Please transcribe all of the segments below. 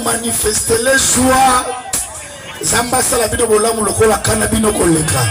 Manifester les joies. Zambasa la vie de Bolam le kola kanabino koleka.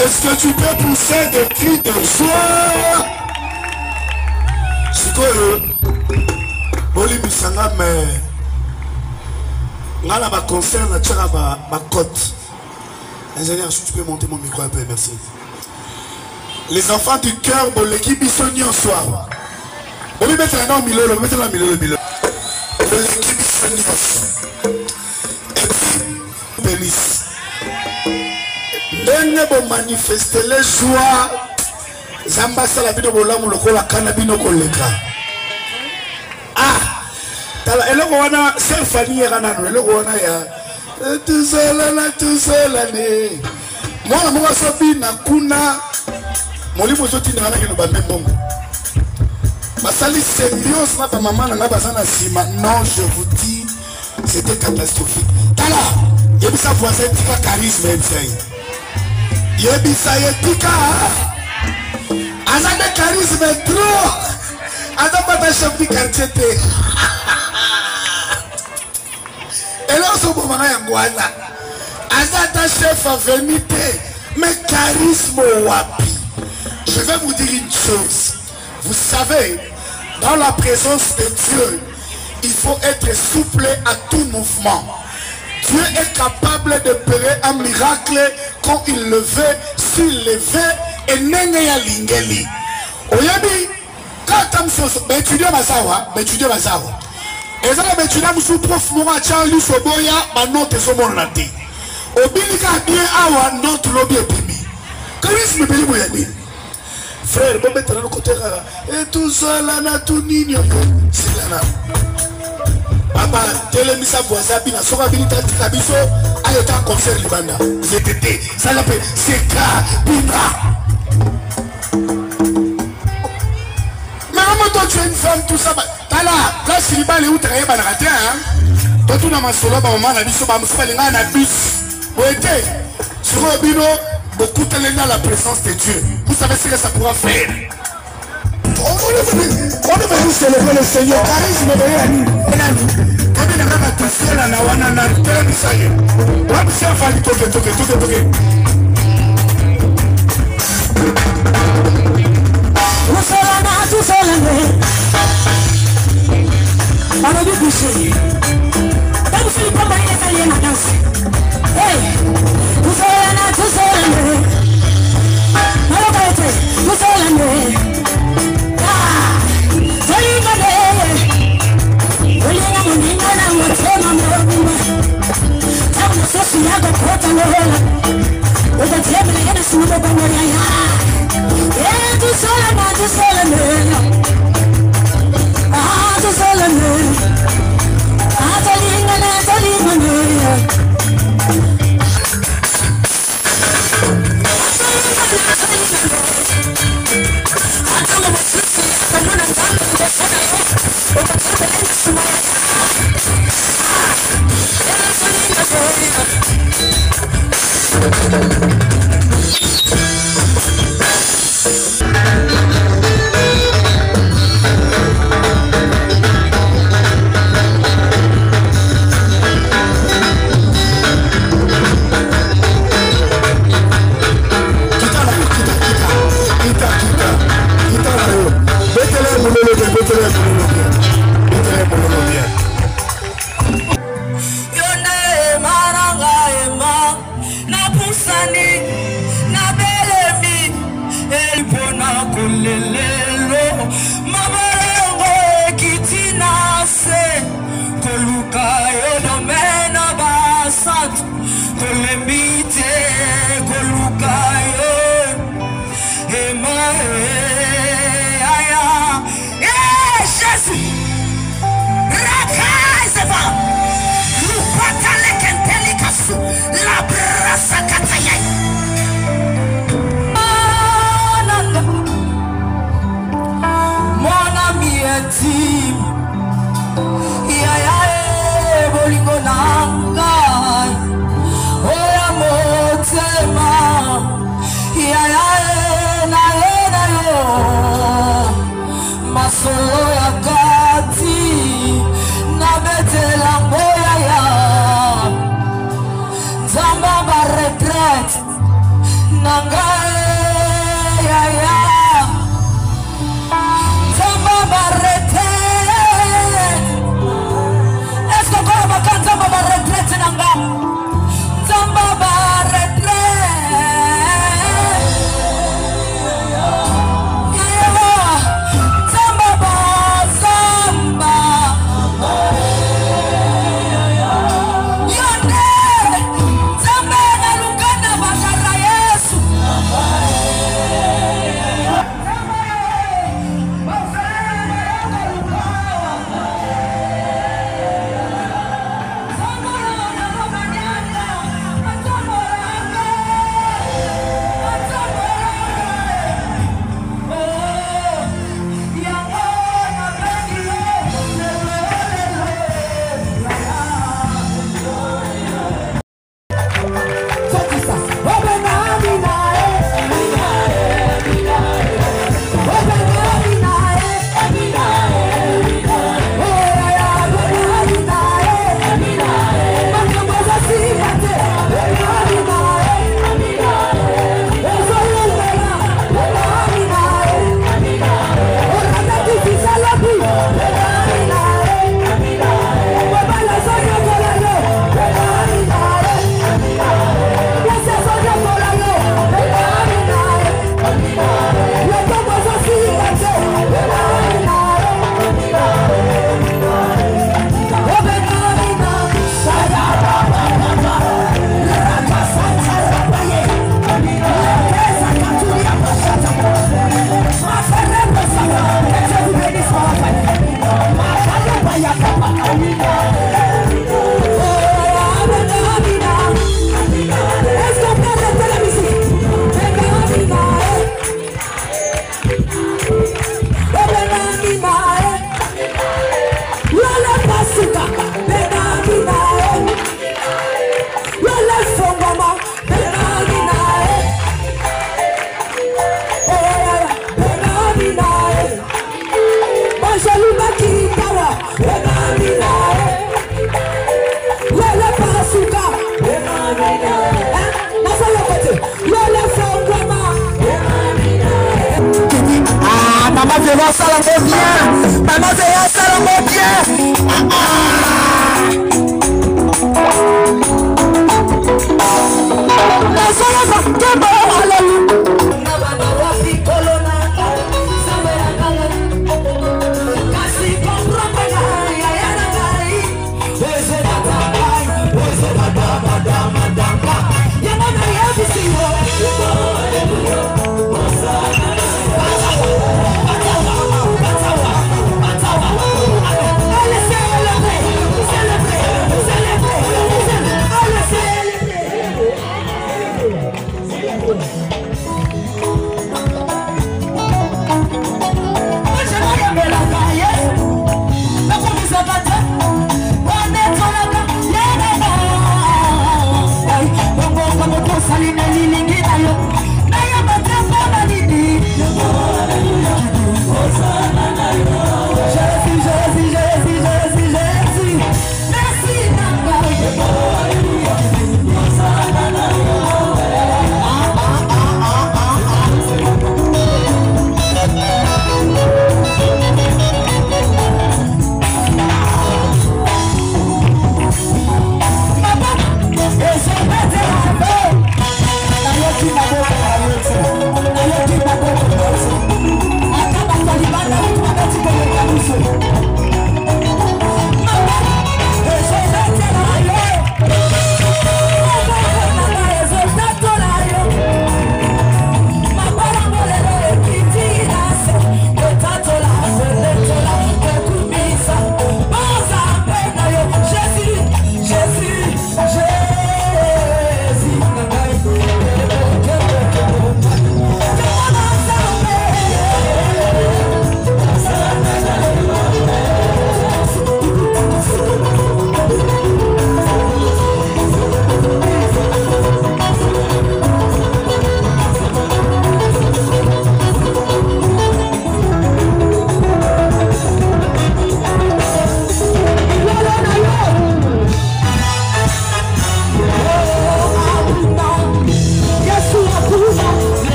Est-ce que tu peux pousser des cris de joie? C'est quoi le Sanga, mais là, là, ma concert, la tchara, ma cote. Ingénieur, si tu peux monter mon micro un peu, merci. Les enfants du cœur, l'équipe Bissoni en soir. On va mettre un nom au milieu, on va mettre un milieu, l'équipe Bissoni en soir. Et puis, Pénis. Denge bo manifester les joies. Zambasa la vie de Bolam le kola kanabino koleka. Ah, tala eloko wana selfani yana no eloko wana ya tout seul ne. Moi sobi na kuna molimo zoti na kana ba mbongo. Basali symbiose na ba maman na bazana sima. Non, je vous dis, c'était catastrophique. Tala Yebisa voisin tika charisme enseigne. Yebisa yetika. Azade charisme trop. Azade pas ta chef du quartier te. Et là on se moment yangwana. Azade ta chef a venu te. Mais charisme wapi. Je vais vous dire une chose. Vous savez, dans la présence de Dieu, il faut être souple à tout mouvement. Dieu est capable de faire un miracle quand il le veut, s'il le veut, et n'est ya lingeli. Oyabi, quand tu étudies Mazawa, et ça, tu étudies sous prof Moura Charlie Soboya, ma note est sur mon laté. Obilika bien awa notre lobby épimi. Charisme béni moyabi. Frère, bon mettre dans côté et tout ça là na tout nino. C'est là. Papa, télémisa voisin bina soka bina tabiso ayota concert libanda. ZTT, ça l'appelle CK Bina. Maman toi tu es une femme tout ça. Tala, là si liba les où travailler bana raté hein. Toi tu na masolo ba maman na biso ba musika linga na bus. Oete, sur le bino beaucoup de gens la présence de Dieu. Vous savez ce que ça pourra faire. On est venu célébrer le Seigneur. Charisme de Yanni. Quand il y a un attention à la wana na terre, ça y est. On va faire faire toque. Tout seul. On a dû boucher. Dans le film, on va y aller la danse. Hey, tout seul.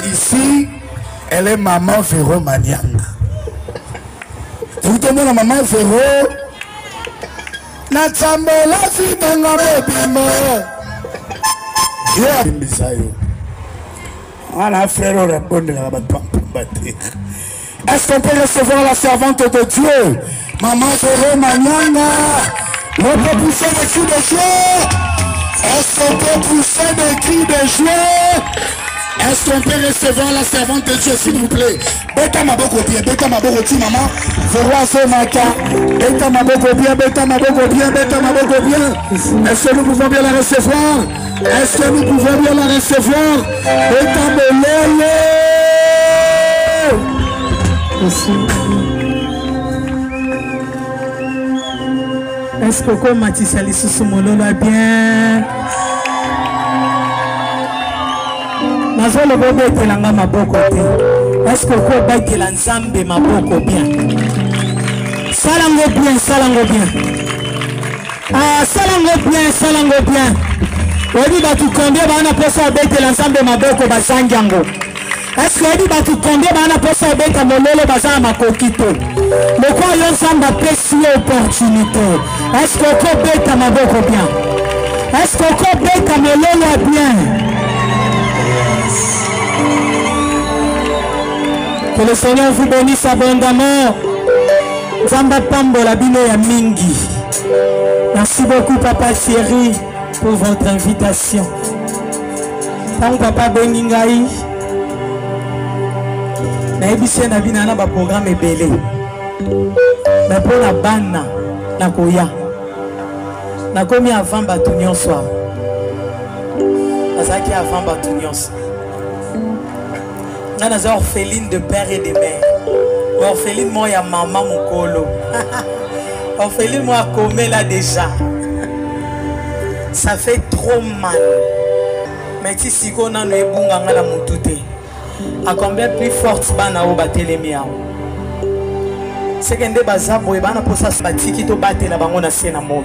Ici, elle est maman Véro Manianga. Vous tenez la maman Véro. Natsambe la fille de la bébé. Voilà, frère, répondre à la. Est-ce qu'on peut recevoir la servante de Dieu, maman Véro Manianga? On peut pousser des cris de joie. Est-ce qu'on peut pousser des cris de joie? Est-ce qu'on peut recevoir la servante de Dieu, s'il vous plaît? Beta maboko bien, beta maboko ti maman. Véro ce matin. Beta maboko bien, beta maboko bien, beta maboko bien. Est-ce que nous pouvons bien la recevoir? Est-ce que nous pouvons bien la recevoir? Beta belele. Est-ce que comme Mathis Alissousou Mololo a bien? Nazolo bobe telanga maboko te. Est-ce que ko baitela nzambe maboko bien? Salango bien, salango bien. Ah, salango bien, salango bien. Obi batu combien bana posa baitela nzambe maboko basanjango. Est-ce que obi batu combien bana posa baita mololo bazama makokito? Le quoi yon samba pesi opportunité. Est-ce que ko baita maboko bien? Est-ce que ko baita mololo bien? Que le Seigneur vous bénisse abondamment. Zamba Pambola Bino ya Mingi. Merci beaucoup Papa Thierry pour votre invitation. Tant Papa Bengingai. Naibisi na bina na ba programme ebele. Na pona bana na koya. Na komi avant batunyon soir. Azaki avant batunyon. Na naza orpheline de père et de mère. Orpheline moi ya maman mukolo. Orpheline moi comé là déjà. Ça fait trop mal. Mais si siko na no ebunga ngala mutute. À combien plus forte bana o batelemi ao. C'est que ndé bazabo e bana posa batiki to batela bango na sena mo.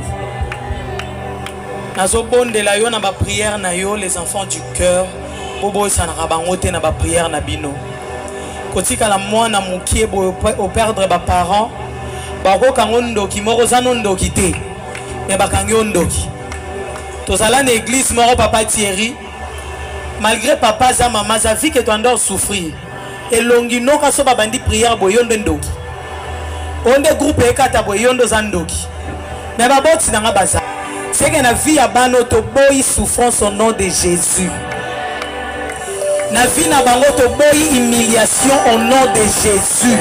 Nazo bonde la yo na ba prière na yo les enfants du cœur. Bobo sana rabango te na ba prière na bino. Kotika la mwana mukie bo au perdre ba parents. Bako kangondo ki moko zanondo ki te. Mais bakangyondo ki. Tozala na église moro Papa Thierry. Malgré papa za maman za vie que tu endors souffrir. Et longino ka so babandi prière boyondo ndoki. Onde groupe ekata boyondo zandoki. Mais baboti na baza. C'est que na vie ya bano to boy souffrance au nom de Jésus. Na vie na bango to boy humiliation au nom de Jésus.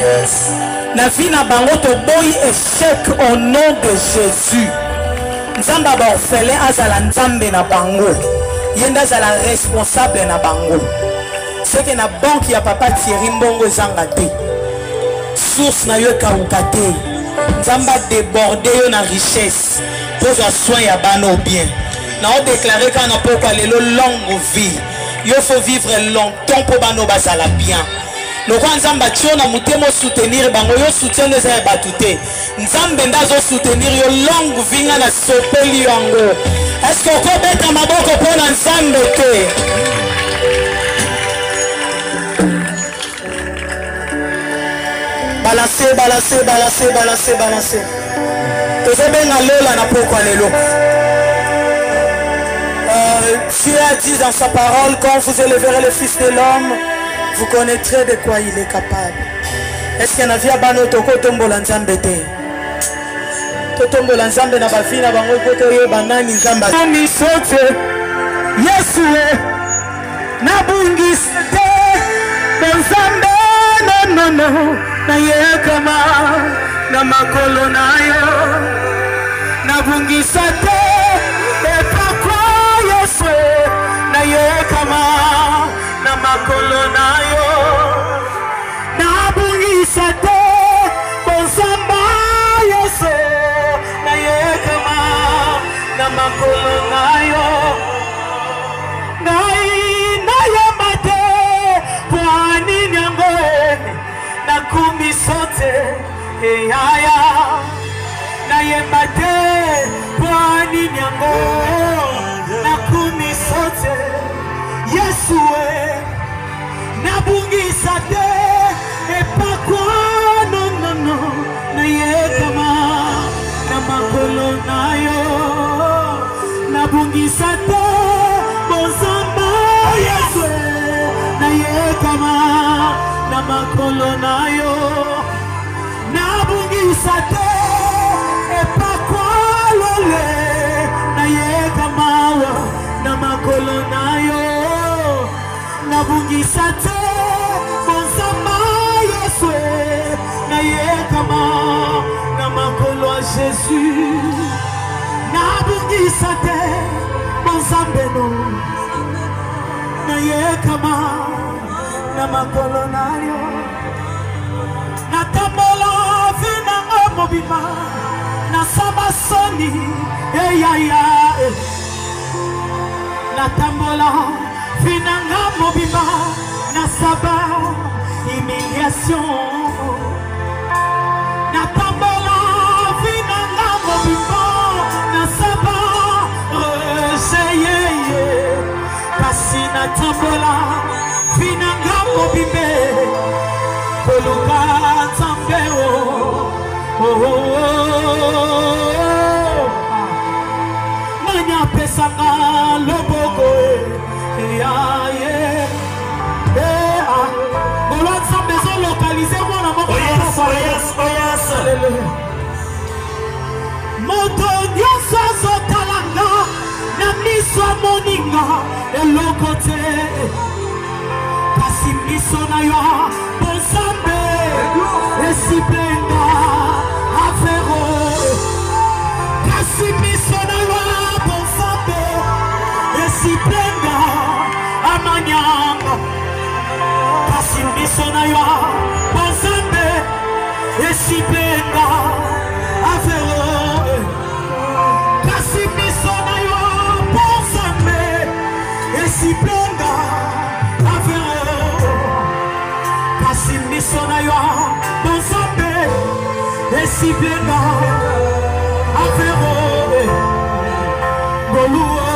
Na vie na bango to boy échec au nom de Jésus. Nzamba ba orphelin azala nzambe na bango. Yenda za la responsable na bango. C'est que na banque ya Papa Thierry Mbongo zangate. Source na yo kaukate. Nzamba déborder yo na richesse. Pose soin ya bano bien. Na o déclarer quand na poko lelo longue vie. Yo faut vivre longtemps pour bano bazala bien. Loko nzamba tio na mutemo soutenir bango yo soutien les a batute. Nzambe ndazo soutenir yo longue vie na sopeli yango. Est-ce qu'on peut mettre ma boque pour l'ensemble? Balancer, balancer, balancer, balancer, balancer. Vous avez bien là na pourquoi les lots. Dieu a dit dans sa parole, quand vous élèverez le Fils de l'homme, vous connaîtrez de quoi il est capable. Est-ce qu'il y a un via bano toko tombo l'ensemble? Totombo la nzambe na bafina bango koto yo banani nzamba mi sote Yesue na bungiste nzambe no na yekama na makolo nayo na bungisate e pakwa Yesue na yekama na makolo nayo na bungisate nzamba Yesue na makolo nayo na yamate kwa nini yango na kumi sote yaya na yamate kwa nini yango na kumi sote Yesue na bungisa te epakwa no na yekama na makolo nayo na bungisa te bozamba Yesu na yekama na makolo nayo na bungisa te epakwa lole na yekama na makolo nayo na bungisa te bozamba Yesu na yekama na makolo a Jésus na bungisa te bozambe no na yekama na makolo nayo na tambola vina mobima na sabasoni eyaya na tambola vina mobima na saba humiliation na tambola vina mobima na saba rejeye kasi na tambola vina mobime koluka tambeo nanya pesanga loboko ya ye bolo nsambe zo lokali nanga eloko te kasi miso na yo bonzambe esiplenga afero kasi miso na yo bonzambe esiplenga amanyanga kasi miso na yo bonzambe esiplenga afero kasi miso na yo bonzambe esiplenga afero kasi miso na yo bonzambe esiplenga afero goluwe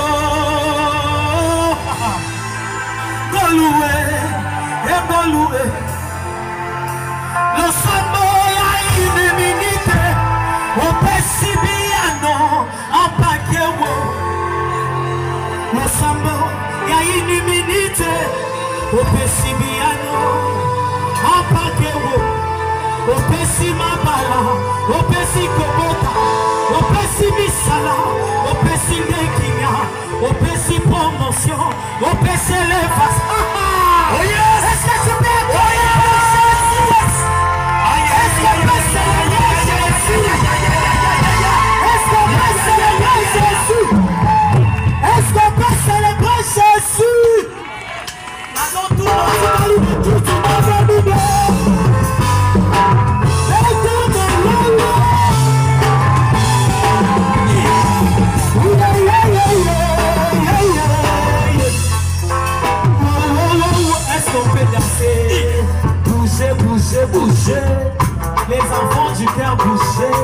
goluwe goluwe losambo ya iniminite opesibiano apakewo losambo ya iniminite opesibiano apakewo opesi mabala opesi kobota opesi misala opesi lekinya opesi promotion opesi elevas oh yes est-ce que tu peux oh yes est-ce que tu peux célébrer Jésus est-ce qu'on peut célébrer Jésus est-ce qu'on peut célébrer Jésus maintenant tout le monde tout le monde est-ce qu'on peut danser? Bouger, bouger, bouger. Les enfants du cœur, bouger.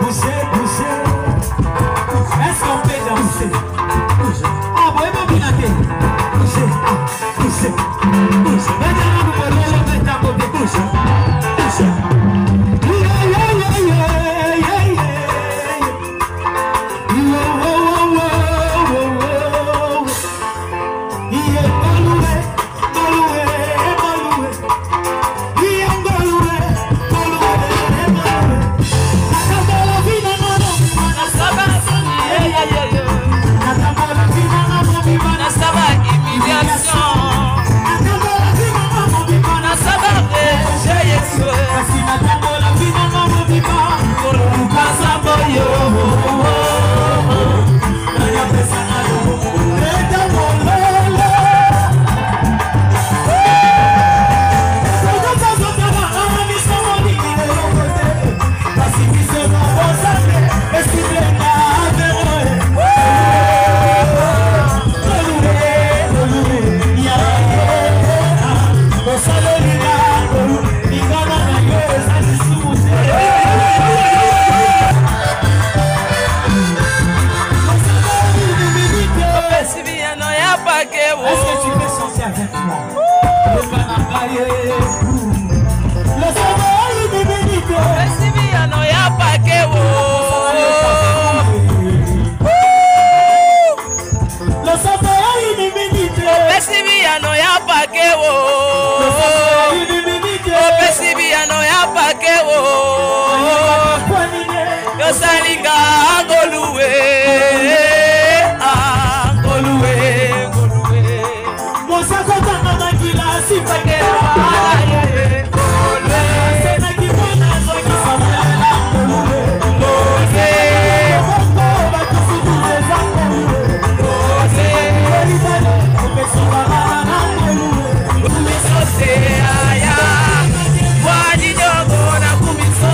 Bouger, bouger. Est-ce qu'on peut danser? Ah, vous voyez pas bien la tête? Bouger, ah, bouger. Bouger. Maintenant, vous pouvez le mettre à côté. Bouger. Bouger. Salinga goluwe goluwe goluwe Mosako tanga makila sipakera goluwe sena kibona zoki samela goluwe goluwe boko batusuduze za goluwe goluwe goluwe opesiba na goluwe kumisose aya wadi jogo na kumiso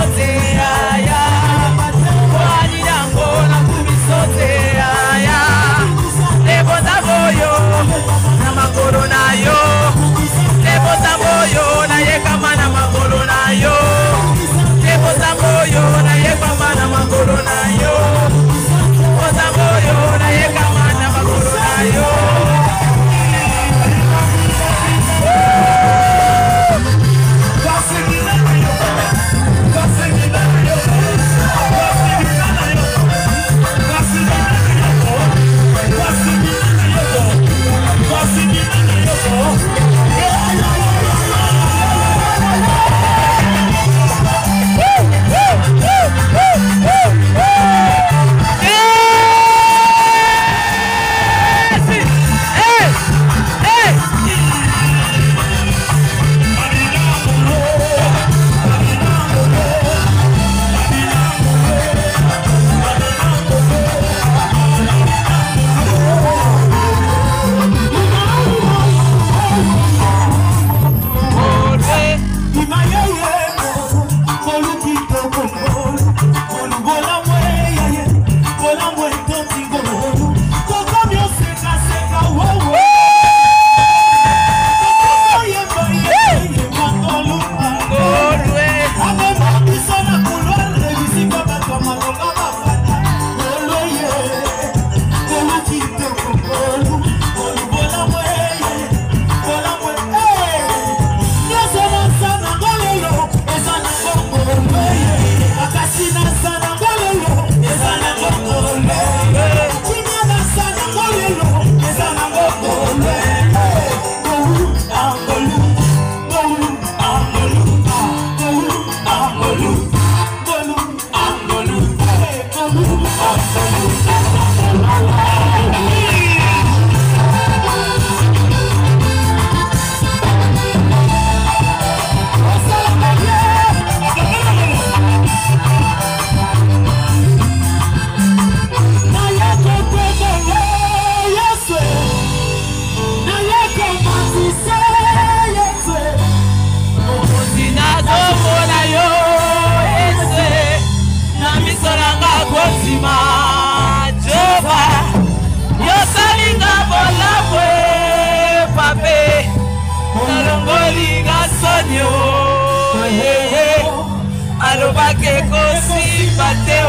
ke kosimba te o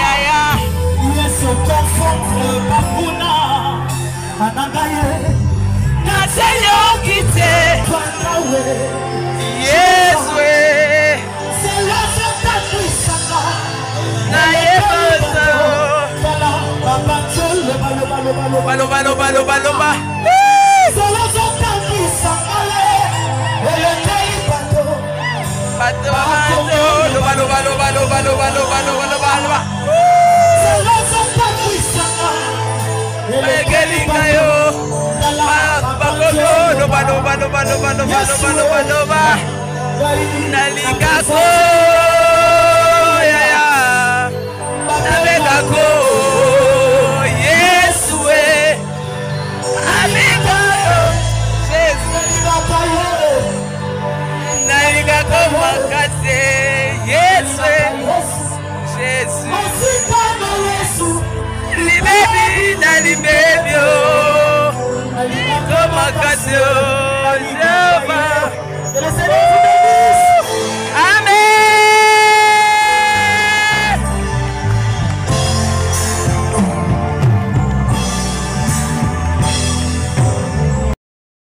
yaya Yesu confondre bakuna anangaye naseyoki te panawe Yesu c'est la santa puissance nayebasa kala baba tole baloba c'est la santa puissance ele tei bato bato loba c'est la santa puissance ele ekelinga yo bakolo loba nalingako yaya nabengako Yesu abengako Jésus nalingako makase Yesu Jésus libebi na libebio ko makase